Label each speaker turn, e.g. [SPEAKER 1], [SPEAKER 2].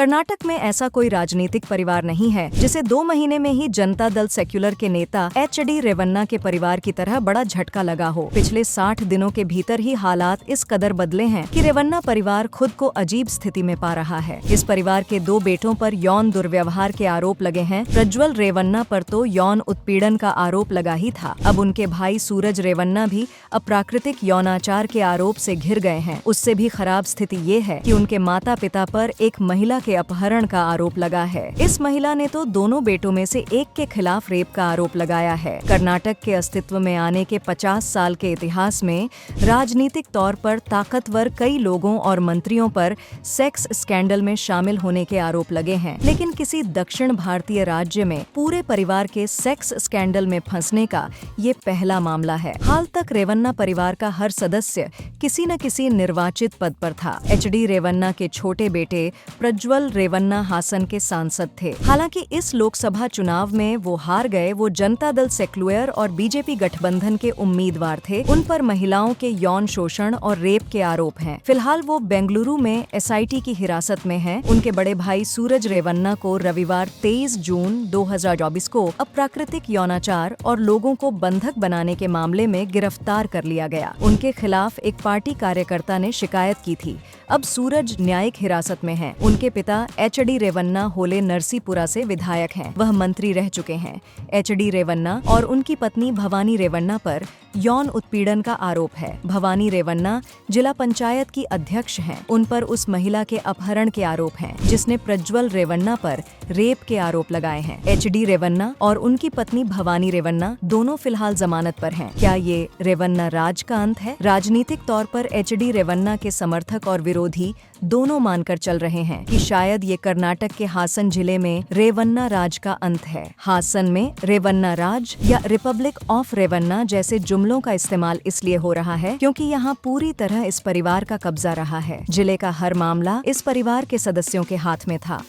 [SPEAKER 1] कर्नाटक में ऐसा कोई राजनीतिक परिवार नहीं है जिसे 2 महीने में ही जनता दल सेक्युलर के नेता एच.डी. रेवन्ना के परिवार की तरह बड़ा झटका लगा हो। पिछले 60 दिनों के भीतर ही हालात इस कदर बदले हैं कि रेवन्ना परिवार खुद को अजीब स्थिति में पा रहा है। इस परिवार के 2 बेटों पर यौन दुर्व्यवहार के आरोप लगे हैं। प्रज्वल रेवन्ना पर तो यौन उत्पीड़न का आरोप लगा ही था। अब उनके भाई सूरज रेवन्ना भी अप्राकृतिक यौनाचार के आरोप से घिर गए हैं। उससे भी खराब स्थिति ये है कि उनके माता पिता पर एक महिला के अपहरण का आरोप लगा है। इस महिला ने तो दोनों बेटों में से एक के खिलाफ रेप का आरोप लगाया है। कर्नाटक के अस्तित्व में आने के 50 साल के इतिहास में राजनीतिक तौर पर ताकतवर कई लोगों और मंत्रियों पर सेक्स स्कैंडल में शामिल होने के आरोप लगे हैं, लेकिन किसी दक्षिण भारतीय राज्य में पूरे परिवार के सेक्स स्कैंडल में फंसने का ये पहला मामला है। हाल तक रेवन्ना परिवार का हर सदस्य किसी न किसी निर्वाचित पद पर था। एच.डी. रेवन्ना के छोटे बेटे प्रज्वल रेवन्ना हासन के सांसद थे। हालांकि इस लोकसभा चुनाव में वो हार गए। वो जनता दल सेक्युलर और बीजेपी गठबंधन के उम्मीदवार थे। उन पर महिलाओं के यौन शोषण और रेप के आरोप हैं। फिलहाल वो बेंगलुरु में एसआईटी की हिरासत में हैं। उनके बड़े भाई सूरज रेवन्ना को रविवार 23 जून 2024 को अप्राकृतिक यौनाचार और लोगों को बंधक बनाने के मामले में गिरफ्तार कर लिया गया। उनके खिलाफ एक पार्टी कार्यकर्ता ने शिकायत की थी। अब सूरज न्यायिक हिरासत में हैं। उनके पिता एच.डी. रेवन्ना होले नरसीपुरा से विधायक हैं। वह मंत्री रह चुके हैं। एच.डी. रेवन्ना और उनकी पत्नी भवानी रेवन्ना पर यौन उत्पीड़न का आरोप है। भवानी रेवन्ना जिला पंचायत की अध्यक्ष हैं। उन पर उस महिला के अपहरण के आरोप हैं जिसने प्रज्वल रेवन्ना पर रेप के आरोप लगाए हैं। एच.डी. रेवन्ना और उनकी पत्नी भवानी रेवन्ना दोनों फिलहाल जमानत पर हैं। क्या ये रेवन्ना राज का अंत है? राजनीतिक तौर पर एच.डी. रेवन्ना के समर्थक और विरोधी दोनों मानकर चल रहे हैं कि शायद ये कर्नाटक के हासन जिले में रेवन्ना राज का अंत है। हासन में रेवन्ना राज या रिपब्लिक ऑफ रेवन्ना जैसे जुमलों का इस्तेमाल इसलिए हो रहा है क्योंकि यहाँ पूरी तरह इस परिवार का कब्जा रहा है। जिले का हर मामला इस परिवार के सदस्यों के हाथ में था।